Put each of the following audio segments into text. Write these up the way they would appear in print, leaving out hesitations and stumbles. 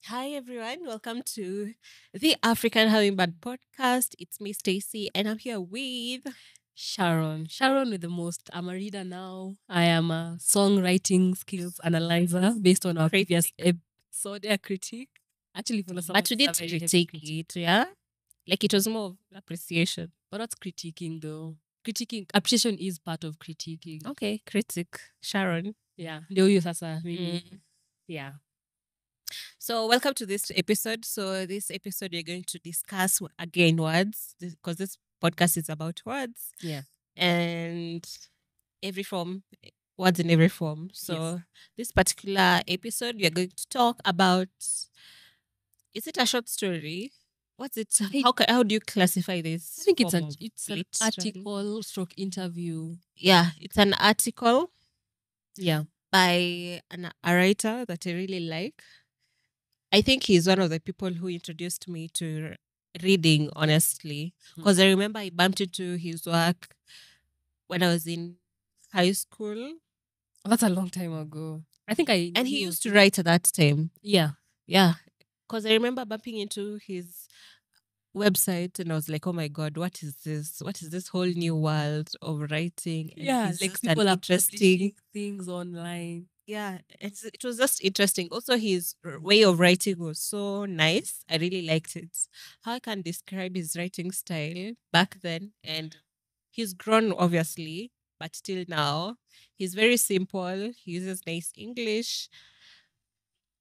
Hi everyone, welcome to the African Hummingbird podcast. It's me Stacy and I'm here with Sharon with the most. I'm a reader now. I am a songwriting skills analyzer based on our previous Critic. episode. A critique. Actually, for some But of we us, a didn't very heavy critique critique. it, yeah? Like it was more of appreciation. But what's critiquing though? Critiquing appreciation is part of critiquing. Okay, critic. Sharon. Yeah. Ndio hiyo sasa mimi. Mm. Yeah. So welcome to this episode. So this episode we're going to discuss again words because this podcast is about words Yeah. and every form, words in every form. So this particular episode we are going to talk about. Is it a short story? What's it? How do you classify this? I think it's form an of it's an literature? article stroke interview. Yeah, it's an article Yeah. by a writer that I really like. I think he's one of the people who introduced me to reading, honestly, because I remember I bumped into his work when I was in high school, That's a long time ago. I think I and he used to write at that time. Yeah. Yeah, because I remember bumping into his website and I was like, oh my God, what is this? What is this whole new world of writing? And Yeah, he's like just an people are interesting. publishing things online. Yeah, it was just interesting. Also, his way of writing was so nice. I really liked it. How I can describe his writing style back then, and he's grown obviously, but still now he's very simple. He uses nice English,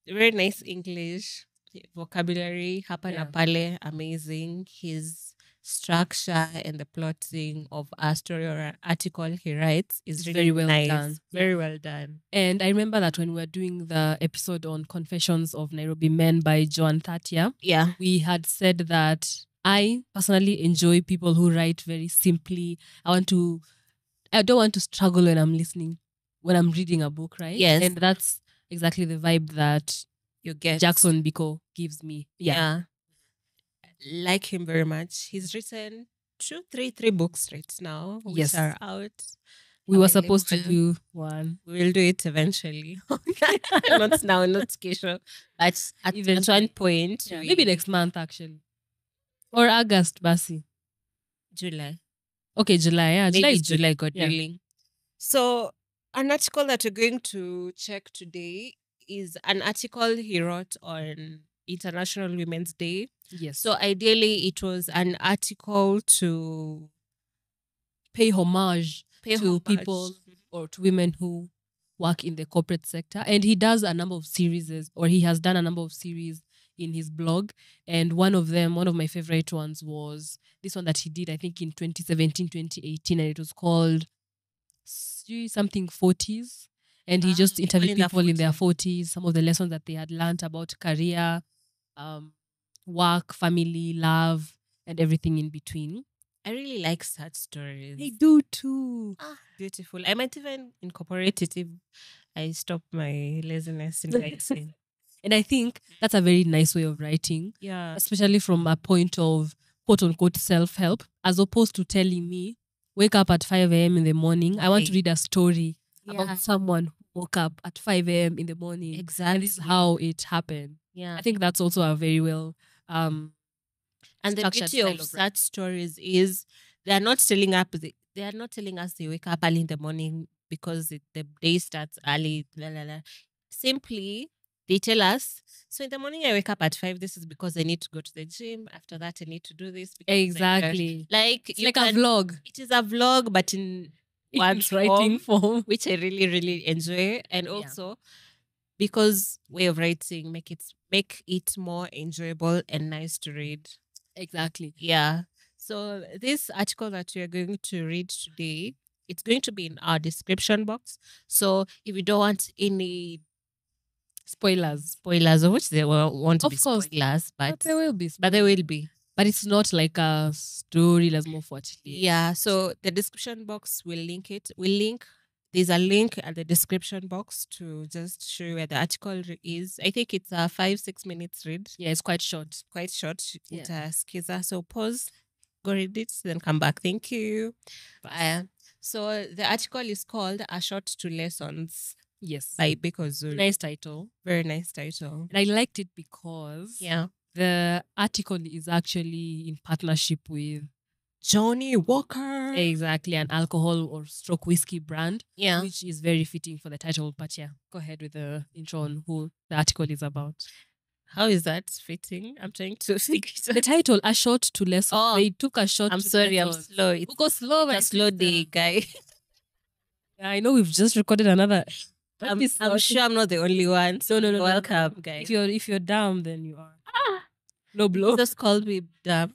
very nice English vocabulary. Hapa na Yeah. pale, amazing. His structure and the plotting of a story or an article he writes is It's really very well nice. done. Very well done. And I remember that when we were doing the episode on Confessions of Nairobi Men by Joan Tatia, Yeah. we had said that I personally enjoy people who write very simply. I don't want to struggle when I'm reading a book, right? Yes. And that's exactly the vibe that You get Jackson Biko gives me. Yeah. Like him very much. He's written three books right now, which Yes. are out. We were supposed to do one. We'll do it eventually. Not now, not schedule. But at one point, Yeah, maybe next month actually. Or August, Basi. July. Okay, July. Yeah, Maybe July is July, good. God Yeah. willing. So an article that we're going to check today is an article he wrote on International Women's Day. Yes. So ideally, it was an article to pay homage to homage. people or to women who work in the corporate sector. And he does a number of series, or he has done a number of series in his blog. And one of my favorite ones was this one that he did, I think in 2017, 2018, and it was called something 40s. And he just interviewed people in their 40s, some of the lessons that they had learned about career, work, family, love, and everything in between. I really like sad stories. I do too. Beautiful. I might even incorporate it if I stop my laziness in writing. And I think that's a very nice way of writing. Yeah. Especially from a point of quote unquote self-help, as opposed to telling me, wake up at 5 a.m. in the morning. I want to read a story about someone who woke up at 5 a.m. in the morning. Exactly. And this is how it happened. Yeah. I think that's also a very well and the beauty of such stories is they are not telling us they wake up early in the morning because the day starts early. Blah, blah, blah. Simply, they tell us, so in the morning I wake up at 5. This is because I need to go to the gym. After that, I need to do this. Exactly. It's like a vlog. It is a vlog, but in one's writing form, which I really, really enjoy. And also because way of writing make it more enjoyable and nice to read. Exactly. Yeah. So this article that we are going to read today, it's going to be in our description box. So if you don't want any spoilers, of which there won't be spoilers, but there will be. But there will be. But it's not like a story that's more fortunate. Yeah. So the description box will link it. There's a link at the description box to just show you where the article is. I think it's a 5-6 minutes read. Yeah, it's quite short. Yeah. Skiza. So pause, go read it, then come back. Thank you. So the article is called A Short to Lessons Yes. by Biko. Nice title. Very nice title. And I liked it because Yeah. the article is actually in partnership with Johnny Walker. exactly an alcohol or stroke whiskey brand, Yeah. which is very fitting for the title. But yeah, go ahead with the intro on who the article is about. How is that fitting? I'm trying to figure it The out. title, A Shot to Lessons. Oh, They took a shot I'm to sorry, I'm lessons. slow. Who goes slow, my It's a slow sister? day, guy. Yeah, I know we've just recorded another. I'm sure I'm not the only one. No, no, no. Welcome, no. guys. If you're down, then you are. No blow. Jesus called me dumb.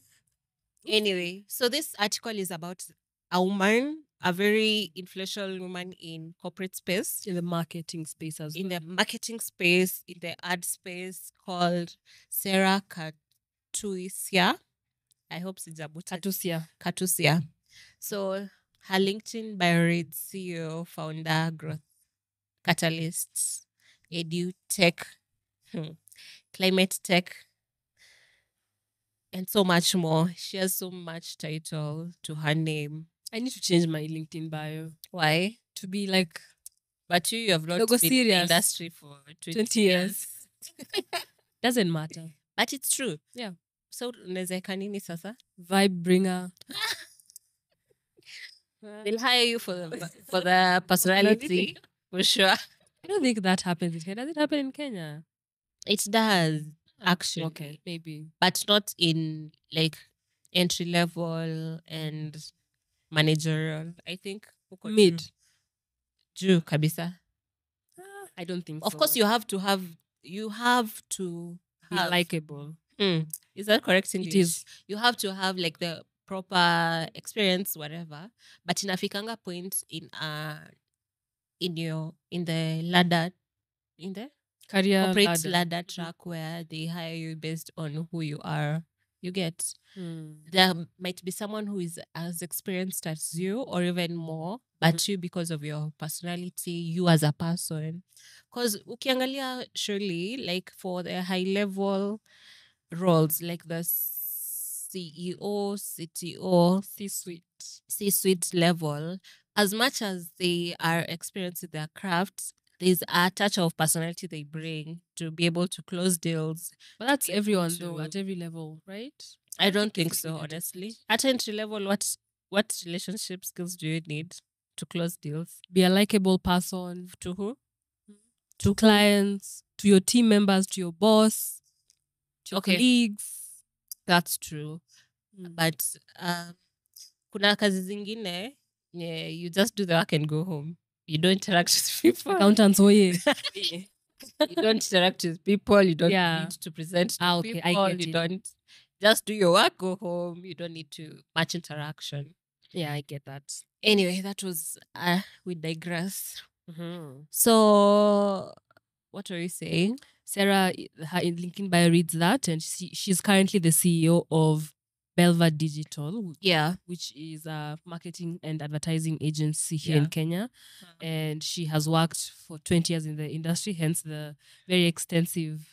Anyway, so this article is about a woman, a very influential woman in corporate space, In the marketing space as in well. the marketing space, in the ad space, called Sarah Katusia. I hope it's Katusia. Katusia. So her LinkedIn bio reads CEO, founder, growth catalysts, edu tech, climate tech, and so much more. She has so much title to her name. I need to change my LinkedIn bio Why? to be like But you have not Logo been in the serious. industry for 20 years. Doesn't matter. But it's true. Yeah. So unaweza nini sasa? Vibe bringer. They'll hire you for the personality for sure. I don't think that happens in Kenya. Does it happen in Kenya? It does actually. Okay, maybe. But not in like entry level and managerial. I think huko Mid. juu kabisa. I don't think Of so. course, you have to Be have likable. Is that correct English? It is. You have to have like the proper experience, whatever. But inafikanga point in the ladder, in the Career corporate ladder. ladder track where they hire you based on who you are. You get Hmm. there might be someone who is as experienced as you or even more, but you because of your personality, you as a person. Because ukiangalia surely like for the high level roles like the CEO, CTO, C-suite level, as much as they are experienced with their craft, there's a touch of personality they bring to be able to close deals. But that's be able everyone to- though, at every level, right? I don't think it's so, really honestly. At entry level, what relationship skills do you need to close deals? Be a likable person To who? to clients, to your team members, to your boss, to your Okay. colleagues. That's true. Mm. But kuna kazi zingine, yeah, you just do the work and go home. You don't interact with people. Accountants, oh yeah. You don't interact with people. You don't Yeah. need to present to Okay, I people. get You it. don't just do your work, go home. You don't need to much interaction. Yeah, I get that. Anyway, that was we digress. Mm-hmm. So what were you saying? Sarah, her LinkedIn bio reads that, and she's currently the CEO of Belva Digital, Yeah. which is a marketing and advertising agency here in Yeah. Kenya. And she has worked for 20 years in the industry, hence the very extensive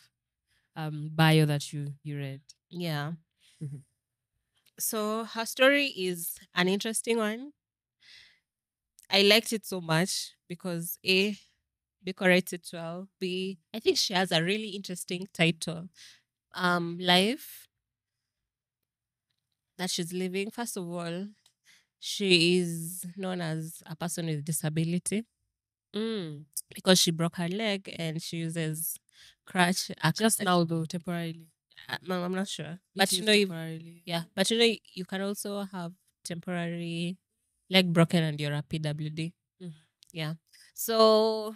bio that you read. Yeah. Mhm. So her story is an interesting one. I liked it so much because A, Biko writes it well. B, I think she has a really interesting title. Life that she's living. First of all, she is known as a person with disability because she broke her leg and she uses crutch. Just now, though, temporarily. I'm not sure, It but is you know, temporarily. yeah, but you know, you can also have temporary leg broken and you're a PWD. Mhm. Yeah, so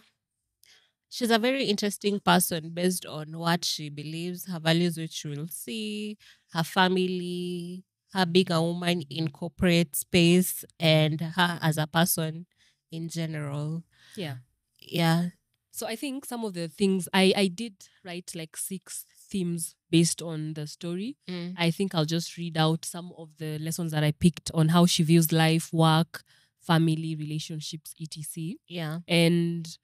she's a very interesting person based on what she believes, her values, which we'll see, her family, her being a woman in corporate space, and her as a person in general. Yeah. Yeah. So I think some of the things I did write like 6 themes based on the story. I think I'll just read out some of the lessons that I picked on how she views life, work, family, relationships, etc. Yeah. And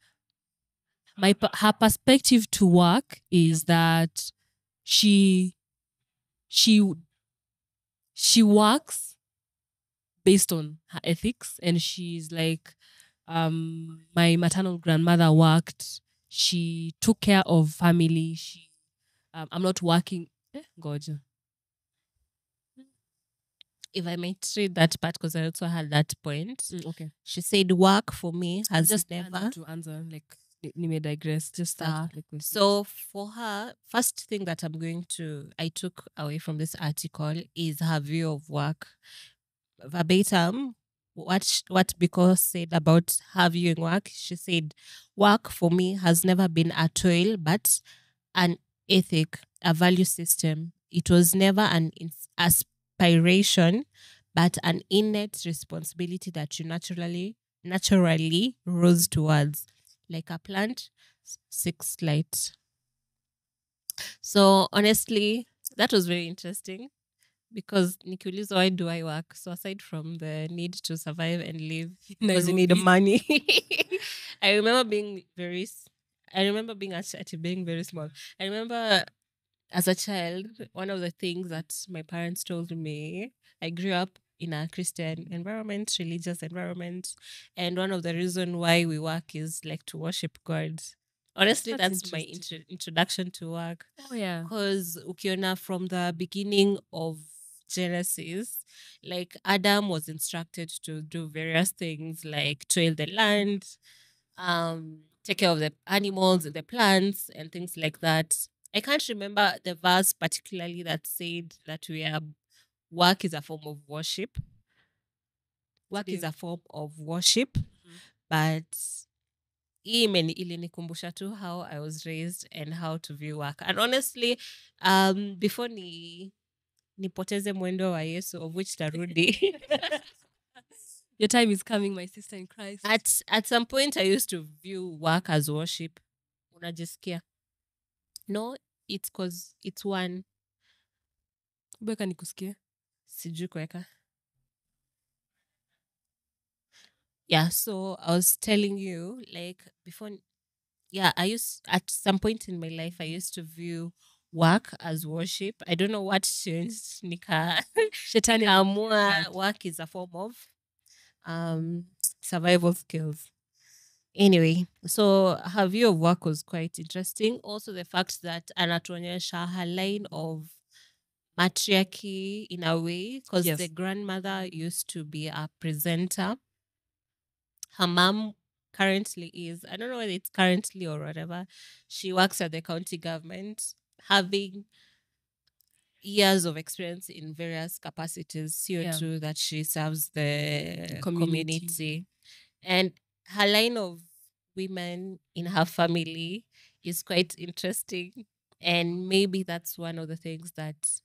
her perspective to work is that she works based on her ethics, and she's like my maternal grandmother worked. She took care of family. I'm not working. Goja. If I may read that part, because I also had that point. Okay. She said, work for me I'll has just never. to answer like may digress. Just start. So for her, first thing that I took away from this article is her view of work. Verbatim, what Biko said about her viewing work, she said, work for me has never been a toil, but an ethic, a value system. It was never an aspiration, but an innate responsibility that you naturally rose towards, like a plant, six light. So honestly, that was very interesting because nikiuliza, why do I work? So aside from the need to survive and live, because you need money. I remember being actually being very small. I remember as a child, one of the things that my parents told me, I grew up in a Christian environment, religious environment, and one of the reason why we work is like to worship God. Honestly, that's my introduction to work. Oh yeah. Because ukiona from the beginning of Genesis, like Adam was instructed to do various things like till the land, take care of the animals and the plants and things like that. I can't remember the verse particularly that said that work is a form of worship. Work is a form of worship, but hii ilinikumbusha tu how I was raised and how to view work. And honestly, before nipoteze mwendo wa Yesu, of which tarudi. Your time is coming, my sister in Christ. At some point, I used to view work as worship. Unajisikia? No, it's because it's one. Bweka nikusikie. Sijui kuweka. Yeah, so I was telling you, like before, yeah, at some point in my life, I used to view work as worship. I don't know what changed. Nikaamua work is a form of survival skills. Anyway, so her view of work was quite interesting. Also, the fact that anatuonyesha her line of matriarchy in a way, because the grandmother used to be a presenter. Her mom currently is, I don't know whether it's currently or whatever, she works at the county government, having years of experience in various capacities, CO2 that she serves the community. And her line of women in her family is quite interesting. And maybe that's one of the things that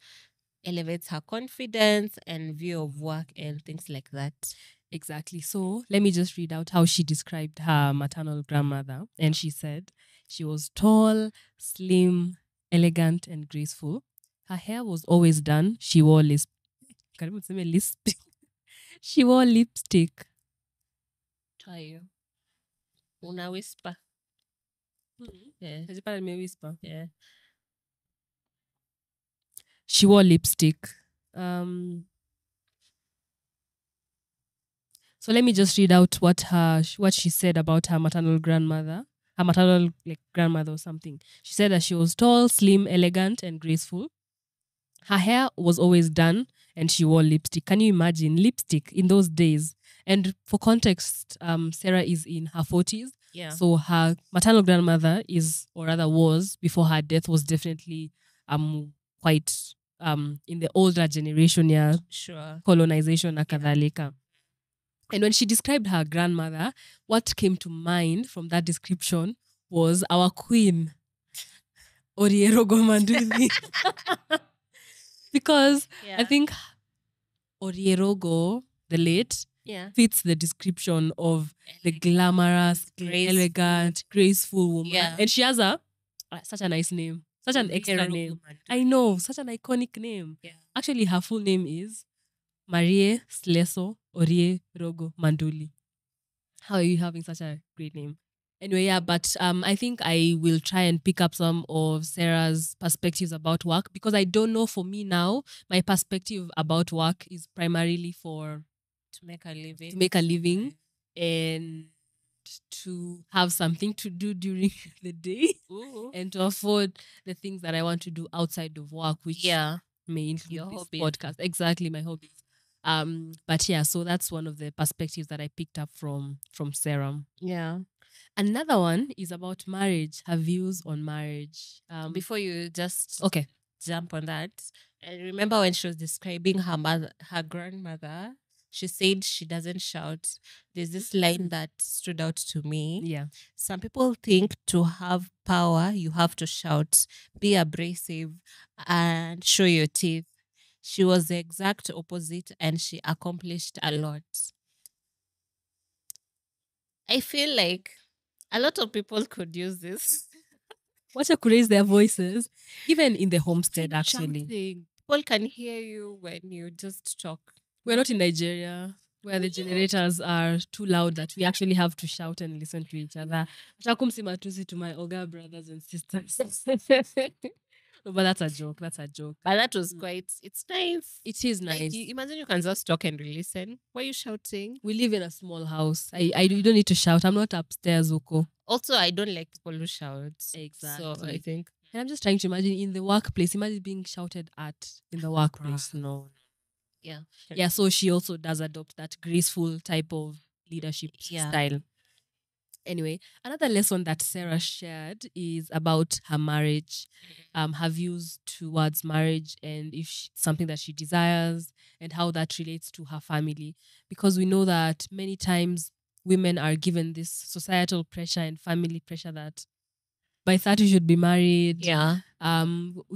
elevates her confidence and view of work and things like that. Exactly. So let me just read out how she described her maternal grandmother. And she said she was tall, slim, elegant, and graceful. Her hair was always done. She wore she wore lipstick. Try you. Una whisper. Yeah. Whisper. Yeah. She wore lipstick. So let me just read out what she said about her maternal grandmother. Her maternal grandmother or something. She said that she was tall, slim, elegant, and graceful. Her hair was always done and she wore lipstick. Can you imagine lipstick in those days? And for context, Sarah is in her 40s. Yeah. So her maternal grandmother is, or rather was, before her death, was definitely quite in the older generation, yeah. Sure. Colonization na kadhalika. And when she described her grandmother, what came to mind from that description was our queen, Orierogo Manduli. Because I think Orierogo, the late, fits the description of the glamorous, elegant, graceful woman. Yeah. And she has such a nice name, such an extra name. I know, such an iconic name. Yeah. Actually, her full name is Marie Sleso Orie Rogo Manduli. How are you having such a great name? Anyway, yeah, but I think I will try and pick up some of Sarah's perspectives about work because I don't know, for me now, my perspective about work is primarily to make a living. And to have something to do during the day Ooh. and to afford the things that I want to do outside of work, which Yeah. may include Your this hobbies. podcast. Exactly, my hobbies. But yeah, so that's one of the perspectives that I picked up from Sarah. Yeah. Another one is about marriage, her views on marriage. Before you just Okay. jump on that, I remember when she was describing her grandmother, she said she doesn't shout. There's this line that stood out to me. Yeah. Some people think to have power, you have to shout, be abrasive, and show your teeth. She was the exact opposite and she accomplished a lot. I feel like a lot of people could use this. Watch her could raise their voices, even in the homestead, Keep actually. shouting. People can hear you when you just talk. We're not in Nigeria where the generators are too loud that we actually have to shout and listen to each other. Shakum Simatusi to my Oga brothers and sisters. No, but that's a joke. That's a joke. But that was quite, it's nice. It is Like, nice. imagine you can just talk and listen. Why are you shouting? We live in a small house. You don't need to shout. I'm not upstairs, Oko. Also, I don't like people who shout. So I Exactly. think. And I'm just trying to imagine in the workplace. Imagine being shouted at in the workplace. No. Yeah. Yeah, so she also does adopt that graceful type of leadership Yeah. style. Anyway, another lesson that Sarah shared is about her marriage, her views towards marriage, and if something that she desires, and how that relates to her family. Because we know that many times women are given this societal pressure and family pressure that by 30 you should be married. Yeah.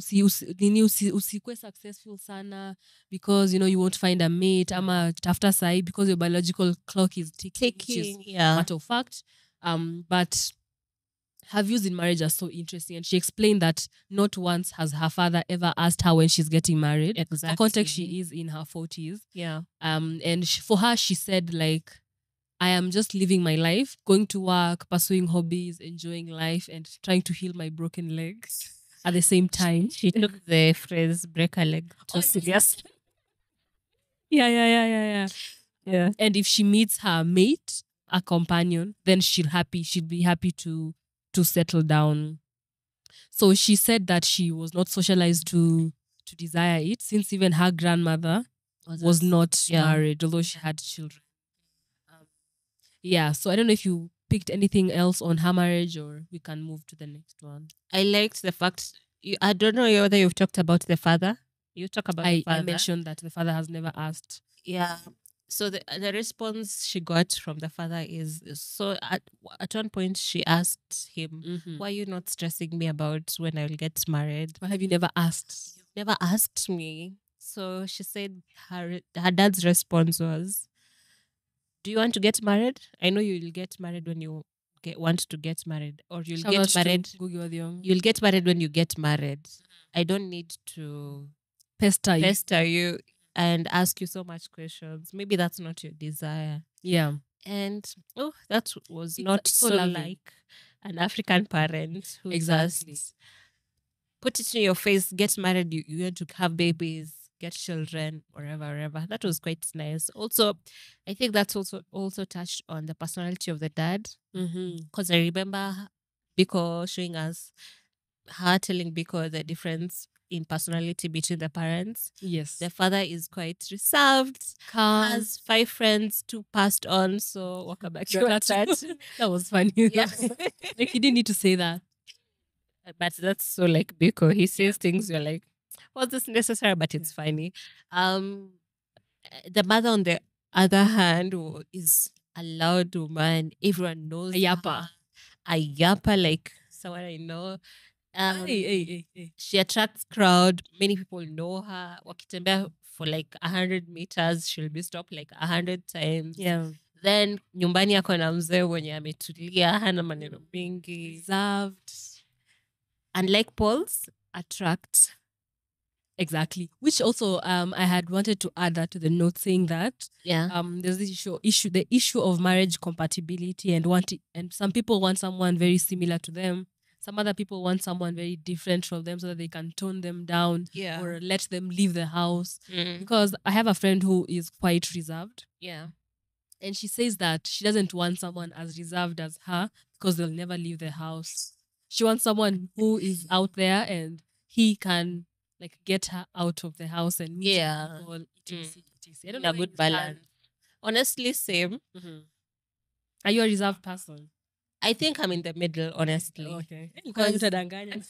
Usikwe successful sana because you won't find a mate ama after sai because your biological clock is ticking, which is Yeah. matter of fact. But her views in marriage are so interesting, and she explained that not once has her father ever asked her when she's getting married. Exactly. For context, she is in her 40s. Yeah. And for her, she said like, I am just living my life, going to work, pursuing hobbies, enjoying life, and trying to heal my broken legs at the same time. She took the phrase break a leg too serious. Yeah. And if she meets her mate, a companion, then she'll be happy to settle down. So she said that she was not socialized to desire it, since even her grandmother was not married, although she had children. Yeah, so I don't know if you picked anything else on her marriage, or we can move to the next one. I liked the fact, I don't know whether you've talked about the father. You talk about the father. I mentioned that the father has never asked. Yeah. So the response she got from the father is, so at one point she asked him, why are you not stressing me about when I'll get married? Why have you never asked? You've never asked me. So she said her dad's response was, do you want to get married? I know you'll get married when you want to get married, or you'll get married. You'll get married when you get married. I don't need to pester you and ask you so much questions. Maybe that's not your desire. Yeah. And that was not so like an African parent who just put it in your face, get married, you want to have babies, get children, wherever. That was quite nice. Also, I think that's also touched on the personality of the dad. Because I remember Biko showing us, her telling Biko the difference in personality between the parents. Yes. The father is quite reserved, calm, has 5 friends, 2 passed on. So welcome back to that was funny. Yeah. Like he didn't need to say that. But that's so like Biko. He says things you're like, was this necessary? But it's funny. The mother, on the other hand, is a loud woman. Everyone knows a yapper. A yapper, like someone I know. Hey. She attracts crowd. Many people know her. Wakitembea for like 100 meters, she'll be stopped like 100 times. Yeah. Then nyumbani ako na mzee mwenye ametulia, hana maneno mingi. Reserved. Unlike Paul's, attract. Exactly. Which also I had wanted to add that to the note, saying that there's this the issue of marriage compatibility, and some people want someone very similar to them. Some other people want someone very different from them so that they can tone them down or let them leave the house. Because I have a friend who is quite reserved. Yeah. And she says that she doesn't want someone as reserved as her because they'll never leave the house. She wants someone who is out there and he can like get her out of the house and meet Yeah. people, etc. etc. I don't A know good balance. Honestly, same. Are you a reserved person? I think I'm in the middle, honestly. Okay. Because Utadanganya.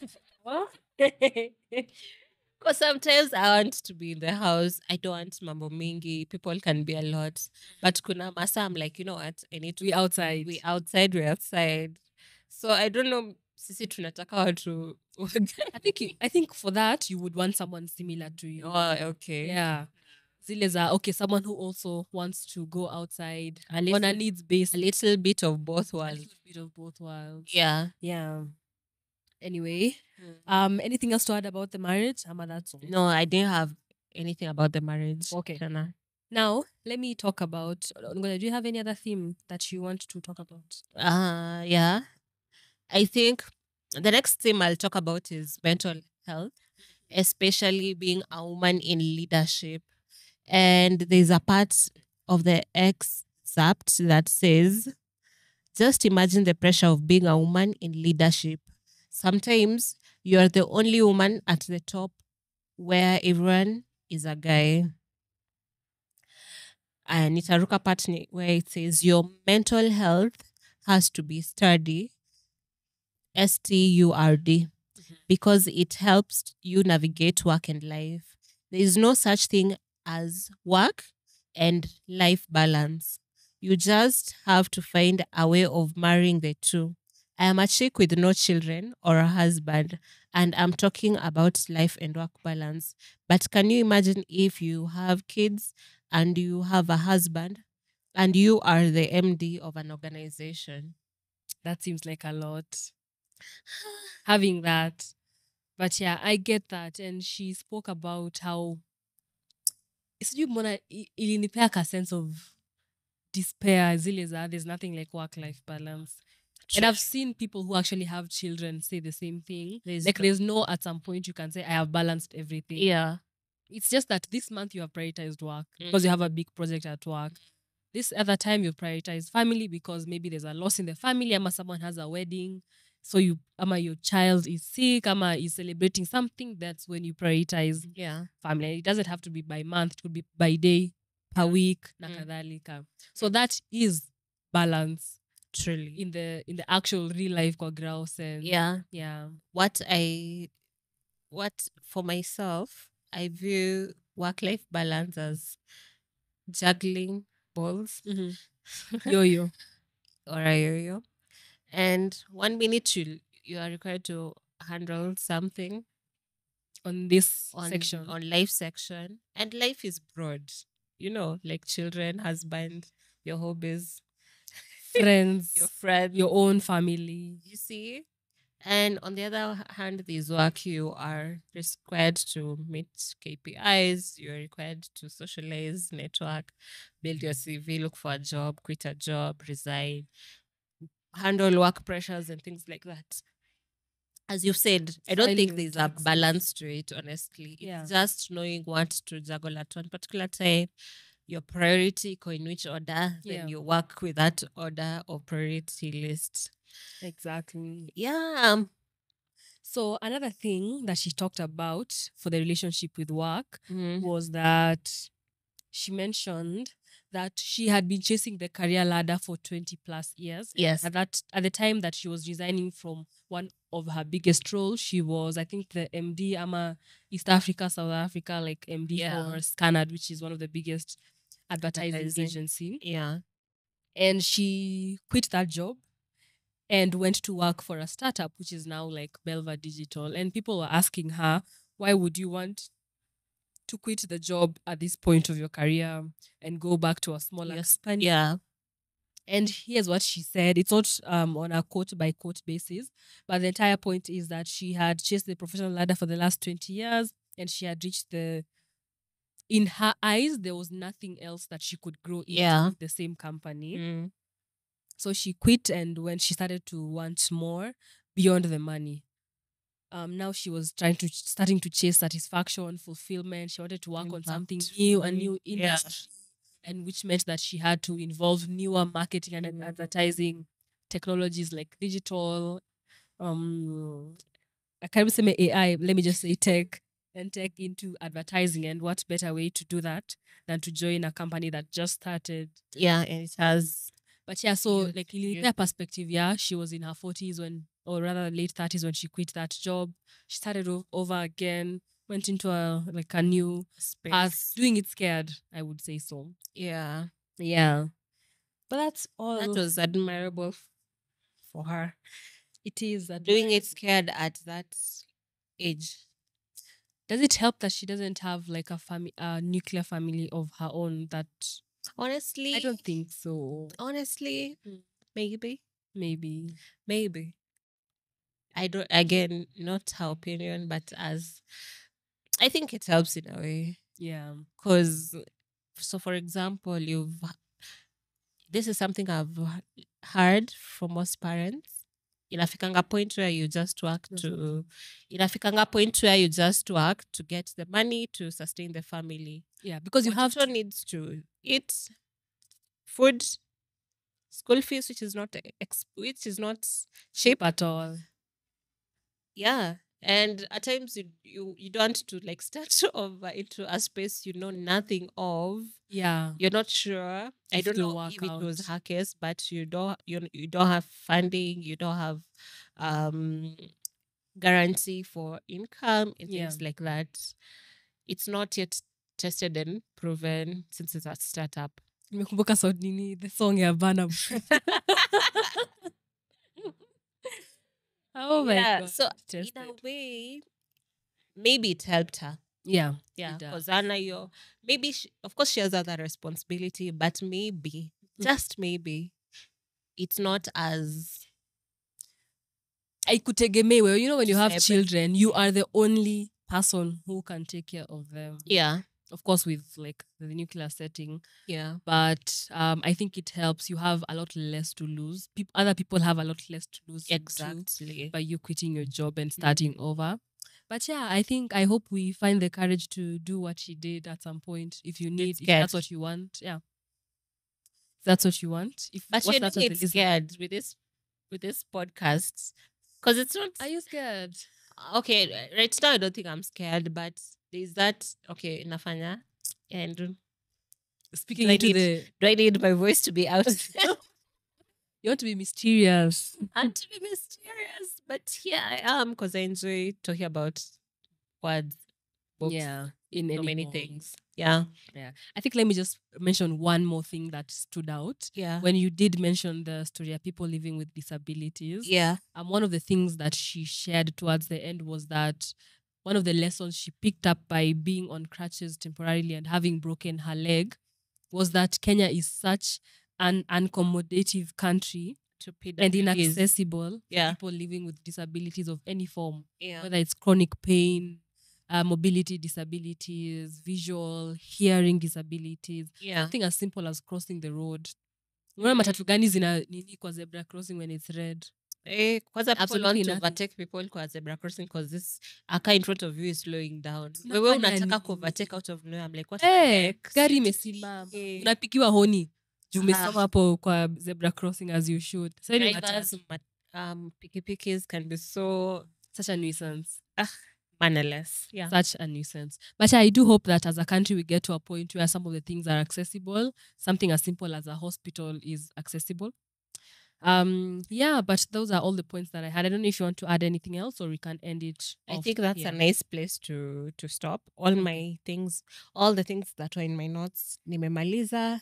because sometimes I want to be in the house. I don't want mambo mingi. People can be a lot. But kuna masa, I'm like, you know what? I need to We outside. we outside, we outside. So I don't know. Sisi tunataka watu. I think for that you would want someone similar to you. Oh, okay. Yeah. Zile za okay, someone who also wants to go outside A on a little, needs basis. a little bit of both A worlds. little bit of both worlds. Yeah. Yeah. Anyway, anything else to add about the marriage? Ama, that's all. No, I didn't have anything about the marriage. Okay. Shana. Now, let me talk about. Do you have any other theme that you want to talk about? Yeah. I think the next thing I'll talk about is mental health, especially being a woman in leadership. And there's a part of the excerpt that says, just imagine the pressure of being a woman in leadership. Sometimes you're the only woman at the top where everyone is a guy. And nitaruka part where it says your mental health has to be sturdy, STURD, because it helps you navigate work and life. There is no such thing as work and life balance. You just have to find a way of marrying the two. I am a chick with no children or a husband, and I'm talking about life and work balance. But can you imagine if you have kids and you have a husband and you are the MD of an organization? That seems like a lot. Having that. But yeah, I get that. And she spoke about how sijui mbona ilinipea a sense of despair zile za there's nothing like work-life balance. And I've seen people who actually have children say the same thing. There's no at some point you can say I have balanced everything. Yeah. It's just that this month you have prioritized work because you have a big project at work. This other time you prioritize family because maybe there's a loss in the family, ama someone has a wedding. So your child is sick, ama is celebrating something. That's when you prioritize family. It doesn't have to be by month, it could be by day, per week, na kadhalika. So that is balance. Truly. In the actual real life kwa grouse and yeah. What for myself, I view work-life balance as juggling balls. Yo-yo. Or a yo-yo. And 1 minute you are required to handle something on this section. On life section. And life is broad. You know, like children, husband, your hobbies, friends, your friends, your own family. You see? And on the other hand, there's work you are required to meet KPIs, you're required to socialize, network, build your CV, look for a job, quit a job, resign, handle work pressures and things like that. As you've said, I don't think there's a balance to it, honestly. It's just knowing what to juggle at one particular time, your priority go in which order, then you work with that order or priority list. Exactly. Yeah. So another thing that she talked about for the relationship with work was that she mentioned that she had been chasing the career ladder for 20 plus years. Yes. At the time that she was resigning from one of her biggest roles, she was, I think, the MD East Africa, South Africa, like MD for Scanad, which is one of the biggest advertising agency. Yeah. And she quit that job and went to work for a startup, which is now like Belva Digital. And people were asking her, why would you want to quit the job at this point of your career and go back to a smaller company? Yeah. And here's what she said. It's not on a quote by quote basis, but the entire point is that she had chased the professional ladder for the last 20 years and she had reached in her eyes, there was nothing else that she could grow into the same company. So she quit, and when she started to want more beyond the money, now she was starting to chase satisfaction, fulfillment. She wanted to work on something new, a new industry, and which meant that she had to involve newer marketing and advertising technologies like digital, I can't even say AI, let me just say tech and tech into advertising. And what better way to do that than to join a company that just started? Yeah, and it has. But yeah, so Youth, like in youth. their perspective, yeah, she was in her 40s when, or rather late 30s when she quit that job. She started over again, went into a new path, Space. doing it scared, I would say so. Yeah, Yeah. But that's all. that was admirable for her. It is Doing it scared at that age. Does it help that she doesn't have like a nuclear family of her own? That Honestly, I don't think so. honestly, maybe. Maybe. I don't, again, not her opinion, but as I think it helps in a way. Yeah. Because, so for example, this is something I've heard from most parents. Inafikanga point where you just work to, inafikanga point where you just work to get the money to sustain the family. Yeah, because you have Watoto needs to eat food, school fees, which is not which is not cheap. at all. Yeah. And at times you don't want to like start over into a space you know nothing of. Yeah. You're not sure. I If don't it'll know work if it was out. her case, but you don't have funding, you don't have um guarantee for income and Yeah. things like that. It's not yet tested and proven since it's a startup. Nimekumbuka the song ya Burna. Oh my Yeah. god. So in a way, maybe it helped her. Yeah. Yeah, it does. because Anna, maybe of course she has other responsibility, but maybe, just maybe, it's not as Haikutegemewe. You know, when you have Separate. children, you are the only person who can take care of them. yeah, Of course, with like the nuclear setting. yeah, But I think it helps. You have a lot less to lose. Other people have a lot less to lose too, exactly. by you quitting your job and starting over. But yeah, I hope we find the courage to do what she did at some point. If you need, if that's what you want, yeah. If that's what you want. But what's you're that doing was it the list? scared with this podcast because it's not. Are you scared? Okay, right now I don't think I'm scared, but there's that. Okay, nafanya, and Speaking into do I need my voice to be out? You want to be mysterious. And to be mysterious, but here I am because I enjoy talking about words, books, Yeah, so many things. Yeah, Yeah. I think let me just mention one more thing that stood out. yeah, When you did mention the story of people living with disabilities. yeah, One of the things that she shared towards the end was that one of the lessons she picked up by being on crutches temporarily and having broken her leg was that Kenya is such an accommodative country to and PWDs. inaccessible to Yeah. people living with disabilities of any form, Yeah. whether it's chronic pain, mobility disabilities, visual, hearing disabilities. Yeah. Something as simple as crossing the road. Unaona matatu gani zina nini kwa zebra crossing when it's red? Kwanza people Absolutely want to nothing. overtake people kwa zebra crossing because this a car in front of you is slowing down. Wewe Unafanya unataka nini? ku overtake out of nowhere. I'm like, what Eh, the heck? gari imesimama. Unapikiwa honi. Juu umesimama hapo kwa zebra crossing as you should. So any Drivers, pikipikis can be so such a nuisance. mannerless. Yeah. Such a nuisance. But I do hope that as a country we get to a point where some of the things are accessible. Something as simple as a hospital is accessible. Yeah, but those are all the points that I had. I don't know if you want to add anything else or we can end it. I think that's a nice place to stop. All my things, all the things that were in my notes, nimemaliza.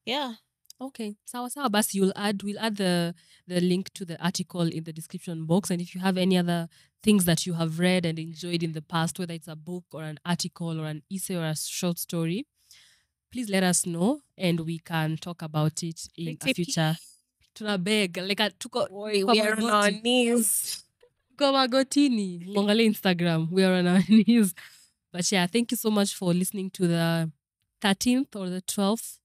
Yeah. Okay. Sawa basi we'll add the link to the article in the description box. And if you have any other things that you have read and enjoyed in the past, whether it's a book or an article or an essay or a short story, please let us know and we can talk about it in a future. Tuna beg like we are on our knees. Kwa magotini. Mwangale Instagram. We are on our knees. But yeah, thank you so much for listening to the 13th or the 12th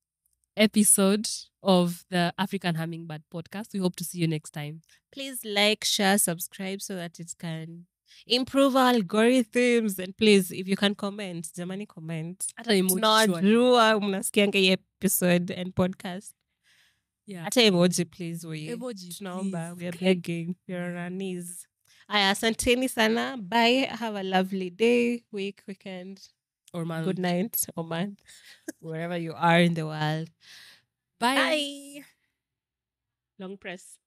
episode of the African Hummingbird podcast. We hope to see you next time. Please like, share, subscribe so that it can Improve algorithms, and please, if you can comment, jamani comment. Hata emoji surely. Tunajua mnasikianga hii episode and podcast. Yeah. Hata emoji please we. Emoji, Tunaomba, please. we are begging. We are on our knees. Aya, asanteni sana. Bye. Have a lovely day, week, weekend. Or month. Good night or month. Wherever you are in the world. Bye. Bye. Long press.